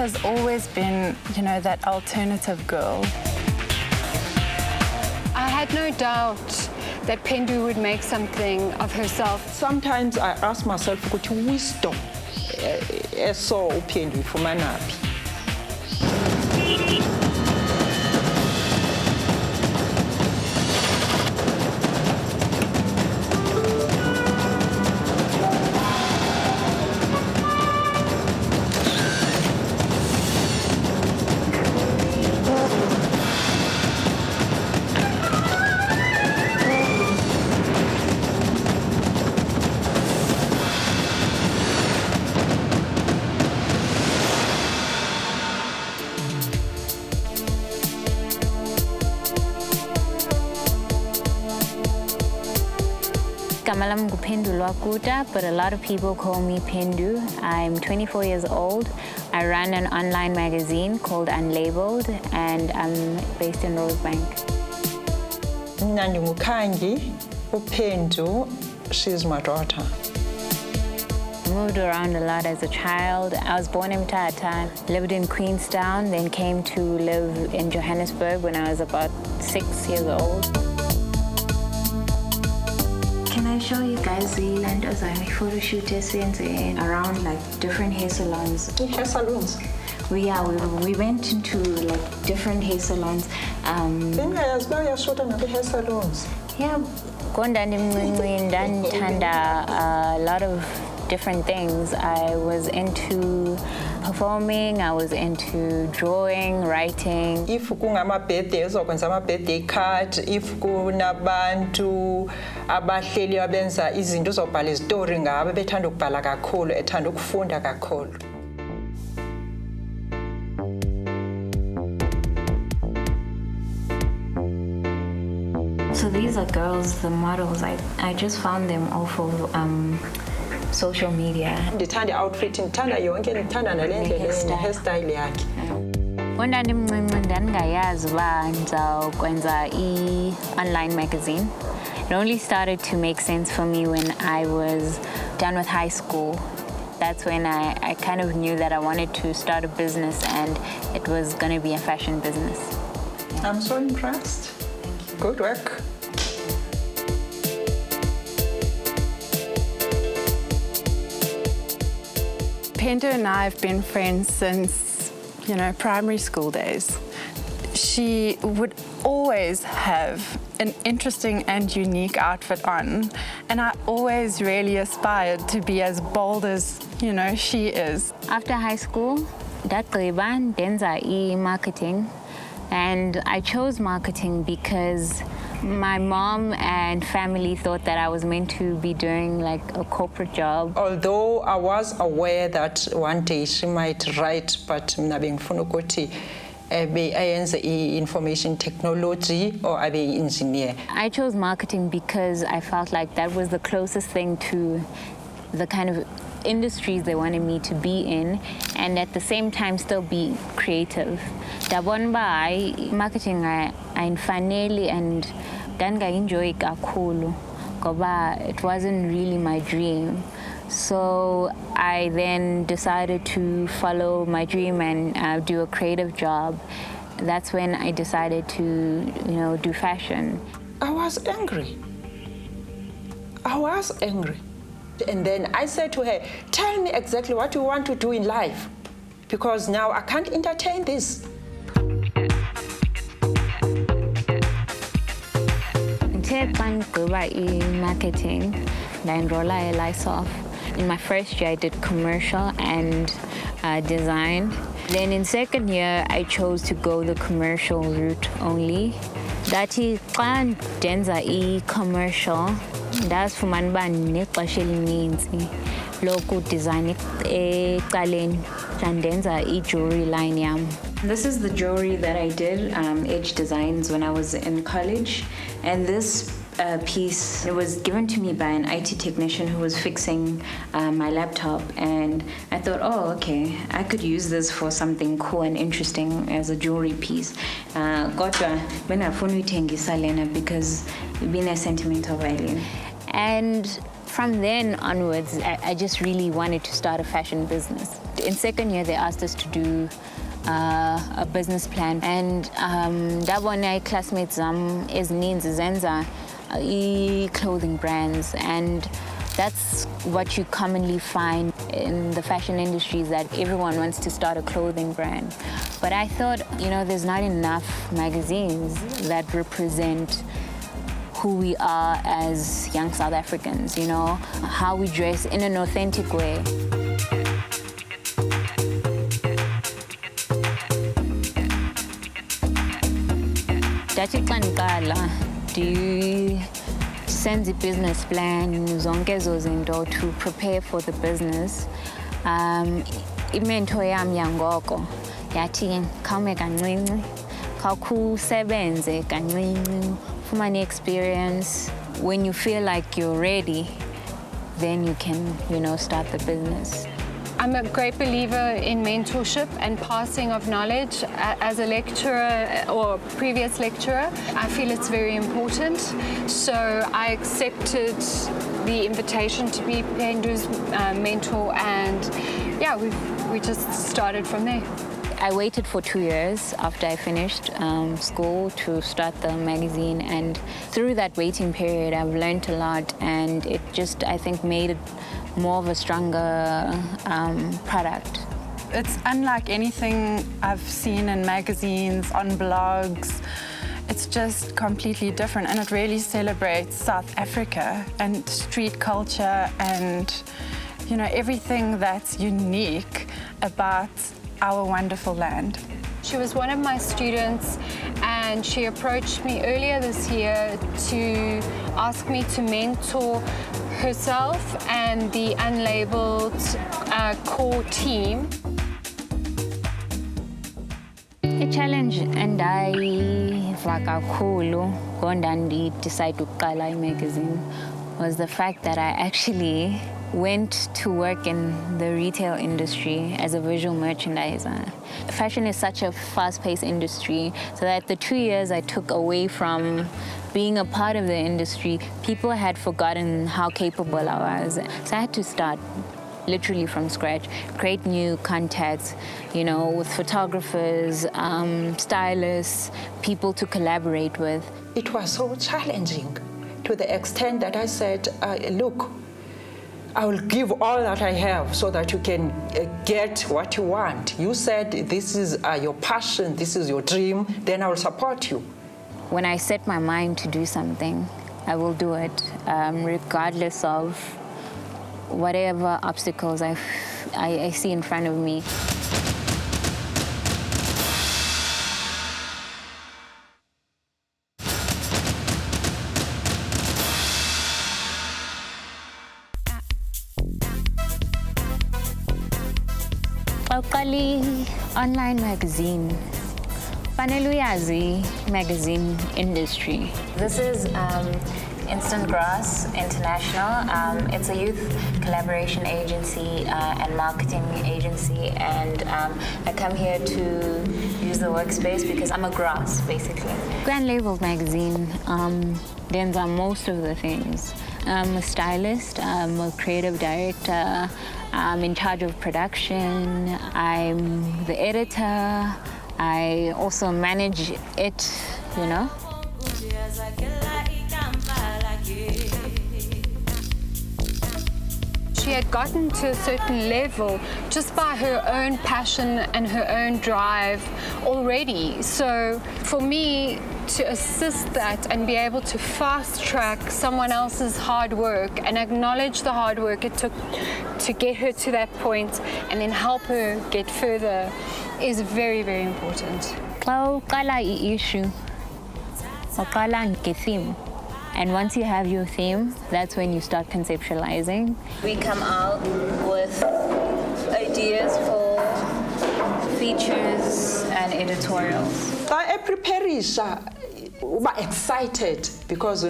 has always been, that alternative girl. I had no doubt that Phendu would make something of herself. Sometimes I ask myself, what wisdom so Phendu ifumanaphi? I'm Phendu Kuta, but a lot of people call me Phendu. I'm 24 years old. I run an online magazine called Unlabelled, and I'm based in Rosebank. Mina ndingukhangi, uPhendu, she's my daughter. I moved around a lot as a child. I was born in Mthatha, lived in Queenstown, then came to live in Johannesburg when I was about 6 years old. Can I show you guys the land as I photoshoot in around different hair salons? Hair salons? We went into different hair salons. Then I was going to shoot another hair salons. Yeah, a lot of different things. I was into performing, I was into drawing, writing. If kungama-birthday, uzokwenza ama-birthday card. If kunabantu abahleli abenza izinto uzobhala izitori ngabo bethanda ukubhala kakhulu, ethanda ukufunda kakhulu. So these are girls, the models. I just found them off of social media. Ndithanda i-outfit, ndithanda yonke, ndithanda nale hairstyle yakhe. When ndandimncinci ndandingayazi uba ndizawukwenza i-online magazine. It only started to make sense for me when I was done with high school. That's when I kind of knew that I wanted to start a business, and it was going to be a fashion business. Yeah. I'm so impressed. Thank you. Good work. Phendu and I have been friends since, primary school days. She would always have an interesting and unique outfit on, and I always really aspired to be as bold as, she is. After high school, ndagqiba ndenza marketing, and I chose marketing because my mom and family thought that I was meant to be doing a corporate job. Although I was aware that one day she might write, but mina bengifuna ukuthi ayenze information technology or abe engineer. I chose marketing because I felt like that was the closest thing to the kind of industries they wanted me to be in, and at the same time still be creative. Dabon ba marketing ayinfanele, and enjoy kakhulu ngoba it wasn't really my dream. So I then decided to follow my dream and do a creative job. That's when I decided to do fashion. I was angry. And then I said to her, tell me exactly what you want to do in life, because now I can't entertain this. Marketing, I enrolled at LISOF. In my first year, I did commercial and design. Then in second year, I chose to go the commercial route only. Dathi xa ndenza i-commercial, ndazifumana uba nexesha elininzi lokudesign ecaleni xa ndenza i-jewelry line yam. This is the jewelry that I did, edge designs, when I was in college. And this piece, it was given to me by an IT technician who was fixing my laptop, and I thought, oh, okay, I could use this for something cool and interesting as a jewelry piece. Kodwa benafuna uyithengisa lena because ibine sentimental value. And from then onwards, I just really wanted to start a fashion business. In second year, they asked us to do a business plan, and my classmates ezininzi zenza clothing brands, and that's what you commonly find in the fashion industry, is that everyone wants to start a clothing brand. But I thought, there's not enough magazines that represent who we are as young South Africans, how we dress in an authentic way. Do you send the business plan to prepare for the business? Imento yami yangoko yathi khawume kancinci khawusebenze kancinci ufumane experience. When you feel like you're ready, then you can start the business. I'm a great believer in mentorship and passing of knowledge. As a lecturer or previous lecturer, I feel it's very important. So I accepted the invitation to be Phendu's mentor, and we just started from there. I waited for 2 years after I finished school to start the magazine, and through that waiting period I've learned a lot, and it just, I think, made it more of a stronger product. It's unlike anything I've seen in magazines, on blogs. It's just completely different, and it really celebrates South Africa and street culture and, everything that's unique about our wonderful land. She was one of my students, and she approached me earlier this year to ask me to mentor herself and the Unlabelled core team. A challenge endayiva kakhulu decide to qala magazine was the fact that I actually went to work in the retail industry as a visual merchandiser. Fashion is such a fast-paced industry, so that the 2 years I took away from being a part of the industry, people had forgotten how capable I was. So I had to start literally from scratch, create new contacts, with photographers, stylists, people to collaborate with. It was so challenging to the extent that I said, look, I will give all that I have so that you can get what you want. You said this is your passion, this is your dream, then I will support you. When I set my mind to do something, I will do it, regardless of whatever obstacles I see in front of me. Online magazine. Paneluyazi magazine industry. This is Instant Grass International. It's a youth collaboration agency and marketing agency, and I come here to use the workspace because I'm a grass, basically. Unlabelled magazine does most of the things. I'm a stylist, I'm a creative director, I'm in charge of production, I'm the editor, I also manage it, She had gotten to a certain level just by her own passion and her own drive already. So for me to assist that and be able to fast track someone else's hard work and acknowledge the hard work it took to get her to that point and then help her get further is very, very important. Issue. Theme. And once you have your theme, that's when you start conceptualizing. We come out with ideas for features and editorials. I prepare excited because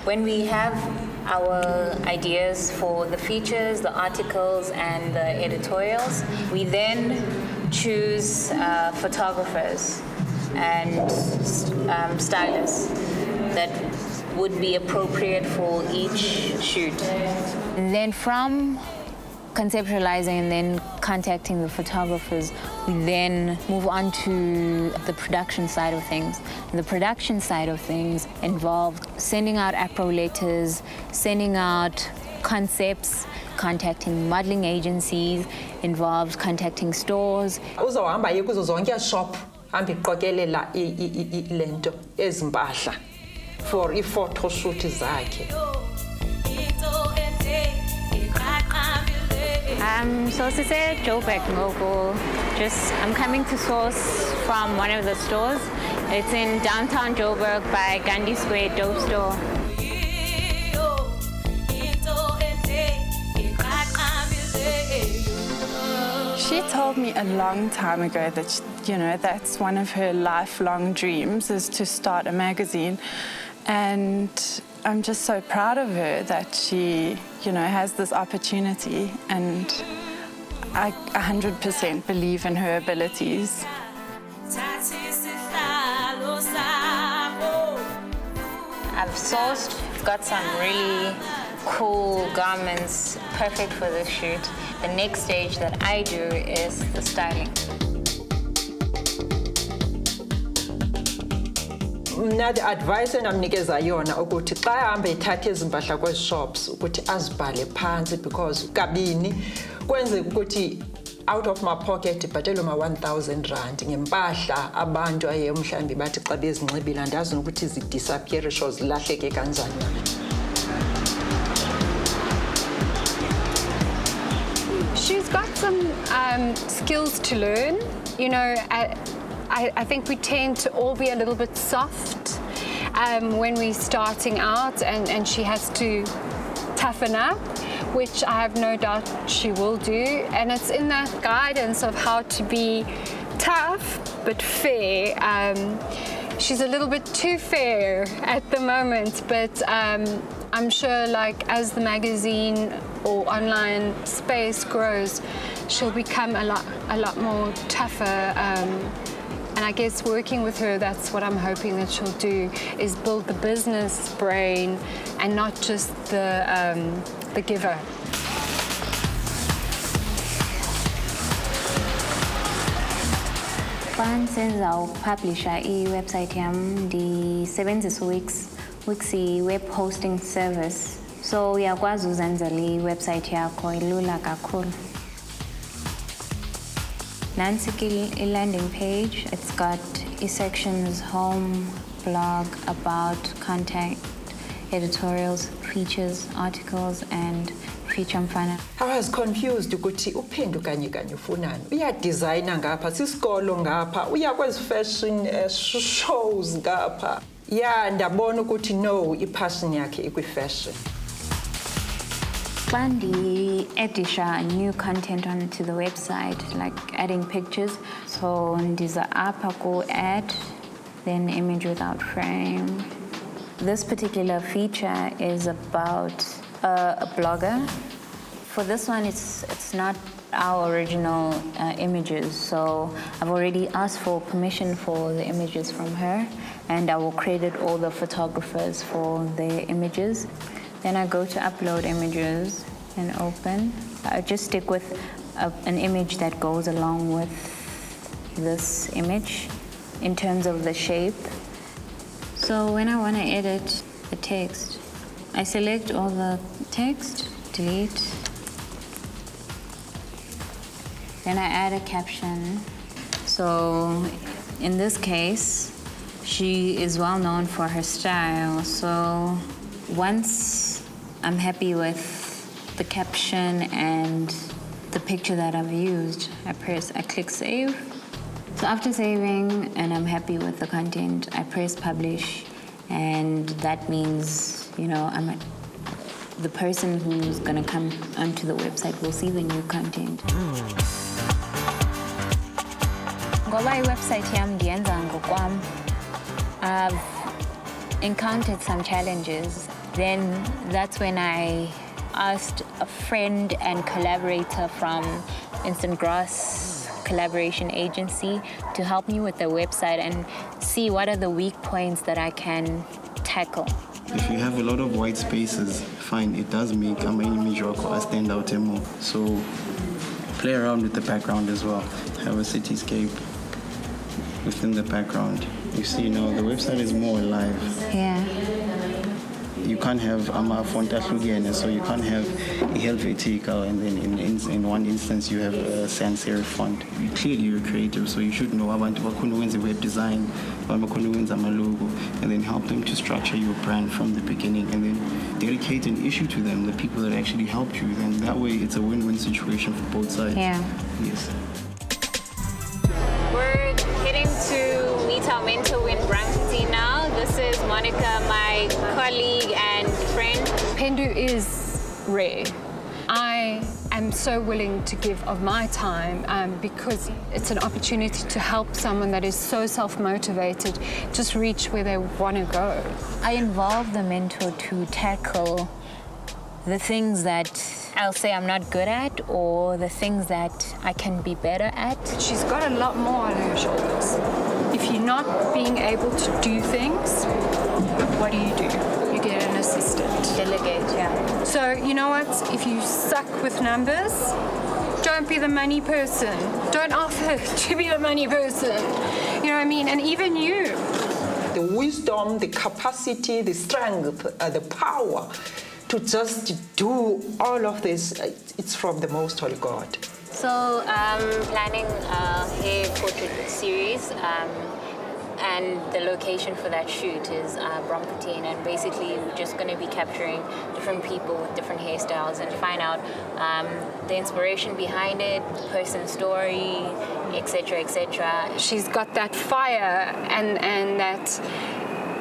when we have our ideas for the features, the articles, and the editorials, we then choose photographers and stylists that would be appropriate for each shoot. And then from conceptualizing and then contacting the photographers, we then move on to the production side of things. And the production side of things involved sending out appro letters, sending out concepts, contacting modeling agencies, involved contacting stores. Uzawuhamba ye kuzo zonke shop hamba iqokelela lento ezimpahla for i-photoshoot zakhe. So to say Joburg Mobile, I'm coming to source from one of the stores. It's in downtown Joburg by Gandhi Square Dope Store. She told me a long time ago that, that's one of her lifelong dreams is to start a magazine. And I'm just so proud of her that she, has this opportunity, and I 100% believe in her abilities. I've sourced, got some really cool garments, perfect for this shoot. The next stage that I do is the styling. Mna the advice enamnikeza yona ukuthi xa hamba ethatha izimpahla kwezi shops ukuthi azibhale phansi, because kabini kwenze ukuthi out of my pocket ibhatelwe ma-1,000 rand ngempahla abantu aye mhlambi bathi xa bezinxibile andazi nokuthi zidisappear sho zilahleke kanjani. She's got some skills to learn. I think we tend to all be a little bit soft when we're starting out, and she has to toughen up, which I have no doubt she will do. And it's in that guidance of how to be tough but fair. She's a little bit too fair at the moment, but I'm sure as the magazine or online space grows, she'll become a lot more tougher. And I guess working with her, that's what I'm hoping that she'll do, is build the business brain and not just the giver. Once I'll publish website yam, the Wixi web hosting service. So uyakwazi uzenzela website yakho ilula kakhulu. Nancy landing page, it's got sections: home, blog, about, contact, editorials, features, articles, and feature mfana. I was confused ukuthi uPhendu kanye ufunani. Uyadesigner ngapha, sisikolo ngapha, uyakwezi fashion shows ngapha. Yeah, ndabona ukuthi no, ipassion yakhe ikwi-fashion. When the edisha new content onto the website, like adding pictures, so there's an app I go add, then image without frame. This particular feature is about a blogger. For this one, it's not our original images, so I've already asked for permission for the images from her, and I will credit all the photographers for their images. Then I go to upload images and open. I just stick with an image that goes along with this image in terms of the shape. So when I want to edit the text, I select all the text, delete. Then I add a caption. So in this case, she is well known for her style. So once I'm happy with the caption and the picture that I've used, I click save. So after saving and I'm happy with the content, I press publish, and that means, the person who's gonna come onto the website will see the new content. Ngoba iwebsite yam ndiyenza ngokwam, I've encountered some challenges. Then that's when I asked a friend and collaborator from Instant Grass Collaboration Agency to help me with the website and see what are the weak points that I can tackle. If you have a lot of white spaces, fine, it does make a image or stand out more. So play around with the background as well. Have a cityscape within the background. You see now the website is more alive. Yeah. You can't have font ahlukene, so you can't have a Helvetica and then in one instance you have a sans serif font. Clearly you're creative, so you should know abantu bakhona ukwenza web design, abantu bakhona ukwenza ama-logo, and then help them to structure your brand from the beginning and then dedicate an issue to them, the people that actually helped you. Then that way it's a win-win situation for both sides. Yeah. Yes. We're heading to meet our mentor in Brampton now. This is Monica, my colleague and friend. Phendu is rare. I am so willing to give of my time because it's an opportunity to help someone that is so self-motivated just reach where they want to go. I involve the mentor to tackle the things that I'll say I'm not good at or the things that I can be better at. She's got a lot more on her shoulders. If you're not being able to do things, what do? You get an assistant. Delegate, yeah. So, you know what? If you suck with numbers, don't be the money person. Don't offer to be the money person. You know what I mean? And even you. The wisdom, the capacity, the strength, the power to just do all of this, it's from the Most Holy God. So I'm planning a hair portrait series, and the location for that shoot is Brampton, and basically we're just going to be capturing different people with different hairstyles and find out the inspiration behind it, the person's story, etc., etc. She's got that fire and that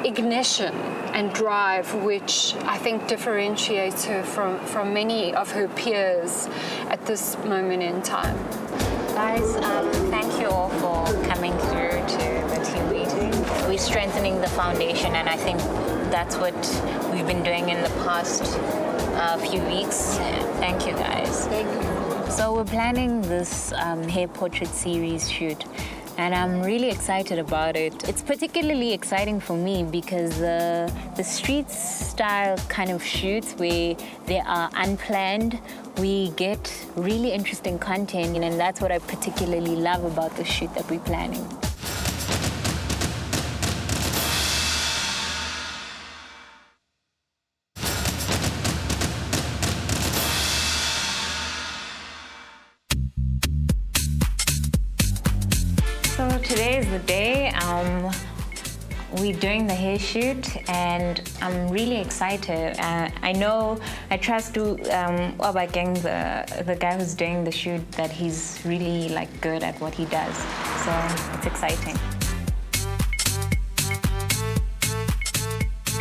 ignition and drive, which I think differentiates her from many of her peers at this moment in time. Guys, thank you all for coming through to the team meeting. We're strengthening the foundation, and I think that's what we've been doing in the past few weeks. Thank you, guys. Thank you. So we're planning this hair portrait series shoot, and I'm really excited about it. It's particularly exciting for me because the street style kind of shoots where they are unplanned, we get really interesting content, and that's what I particularly love about the shoot that we're planning. So today is the day. We're doing the hair shoot, and I'm really excited. I trust Obakeng, the guy who's doing the shoot, that he's really good at what he does. So it's exciting.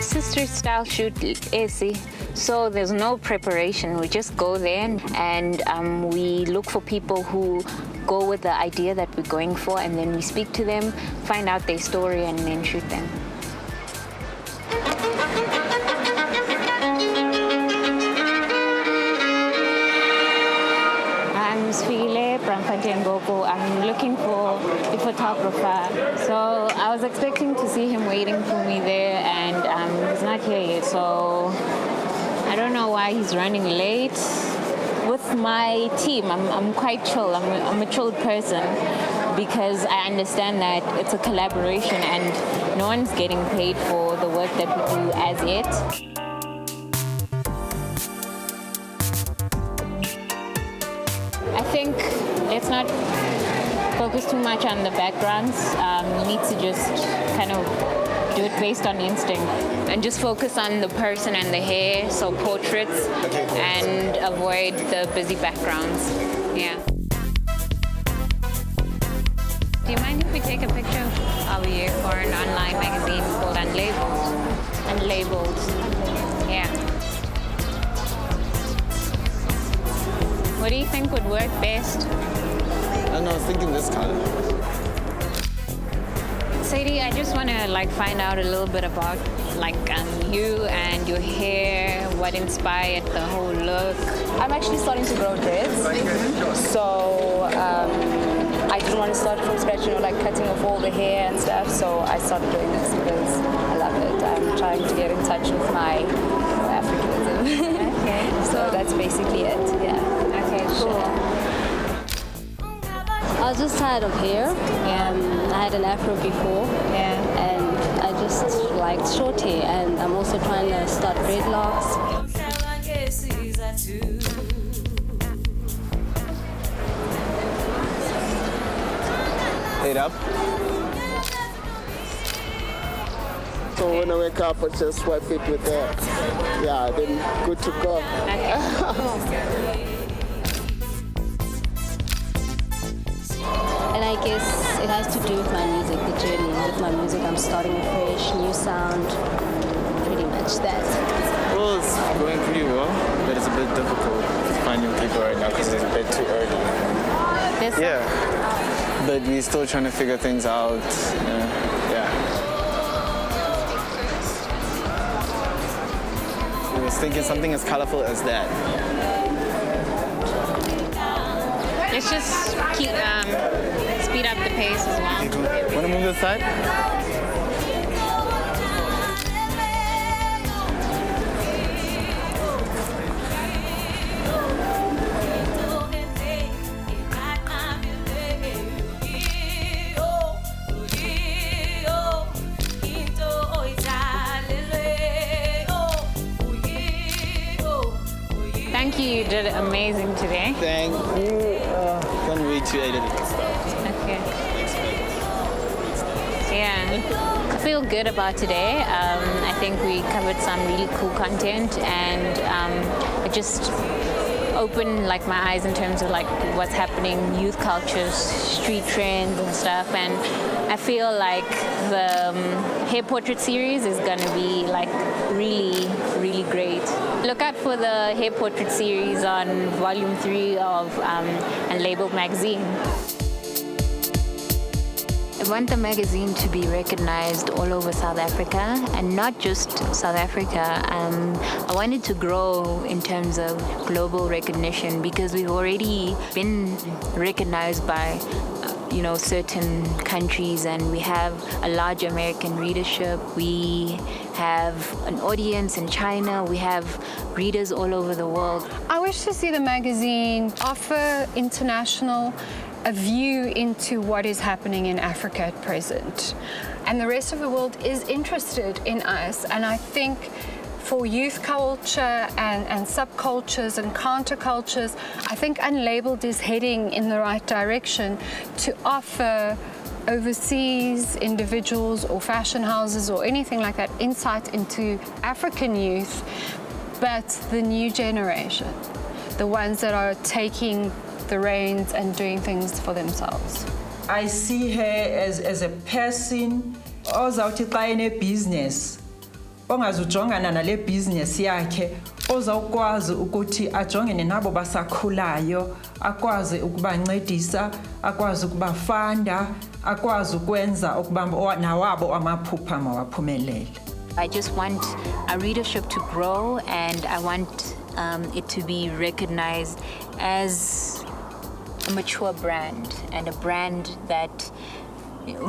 Sister style shoot, easy. So there's no preparation. We just go there and we look for people who go with the idea that we're going for, and then we speak to them, find out their story, and then shoot them. I'm Sfile Brampantengoko. I'm looking for a photographer. So I was expecting to see him waiting for me there, and he's not here yet. So I don't know why he's running late. With my team, I'm quite chill. I'm a chilled person because I understand that it's a collaboration and no one's getting paid for the work that we do as yet. I think let's not focus too much on the backgrounds. We need to just kind of do it based on instinct and just focus on the person and the hair, so portraits, and avoid the busy backgrounds. Yeah. Do you mind if we take a picture of you for an online magazine called Unlabelled? Unlabelled. Yeah. What do you think would work best? I don't know, I was thinking this color. Sadie, I just want to find out a little bit about you and your hair, what inspired the whole look. I'm actually starting to grow dreads, so I didn't want to start from scratch, cutting off all the hair and stuff. So I started doing this because I love it. trying to get in touch with my Africanism. Okay. So that's basically it, yeah. Okay, cool. I was just tired of hair. I had an afro before. Yeah. And I just liked short hair. And I'm also trying to start dreadlocks. Head up. So when I wake up, I just swipe it with that. Yeah, then good to go. And I guess it has to do with my music, the journey. With my music, I'm starting fresh, new sound, pretty much that. Well, it's going pretty well, but it's a bit difficult to find new people right now because it's a bit too early. Yeah, but we're still trying to figure things out. Yeah. I was thinking something as colorful as that. Let's just keep speed up the pace as well. Want to move this side? Thank you. You did amazing today. Thank you. Can't wait to edit this stuff. Okay. Yeah, I feel good about today. I think we covered some really cool content, and it just opened like my eyes in terms of like what's happening, youth cultures, street trends and stuff. And I feel like the hair portrait series is gonna be like really, really great. Look out for the hair portrait series on volume 3 of Unlabelled magazine. I want the magazine to be recognized all over South Africa, and not just South Africa. I want it to grow in terms of global recognition, because we've already been recognized by certain countries, and we have a large American readership. We have an audience in China. We have readers all over the world. I wish to see the magazine offer a view into what is happening in Africa at present. And the rest of the world is interested in us. And I think for youth culture and subcultures and countercultures, I think Unlabelled is heading in the right direction to offer overseas individuals or fashion houses or anything like that insight into African youth, but the new generation, the ones that are taking the reins and doing things for themselves. I see her as a person ozawuthi xa enebhizinesi ongazujongana nale bhizinesi yakhe, ozawukwazi ukuthi ajongene nabo basakhulayo, akwazi ukubancedisa, akwazi ukubafanda, akwazi ukwenza ukuba nawabo amaphupha mawaphumelele. I just want our readership to grow, and I want it to be recognized as a mature brand, and a brand that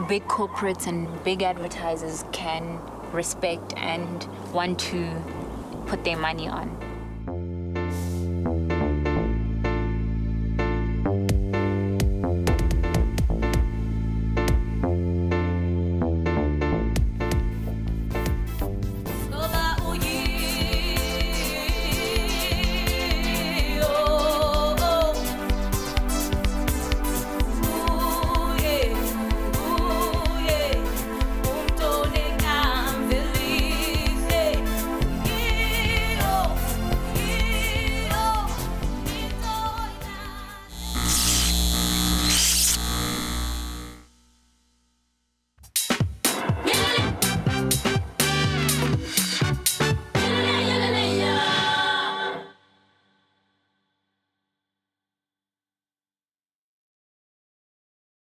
big corporates and big advertisers can respect and want to put their money on.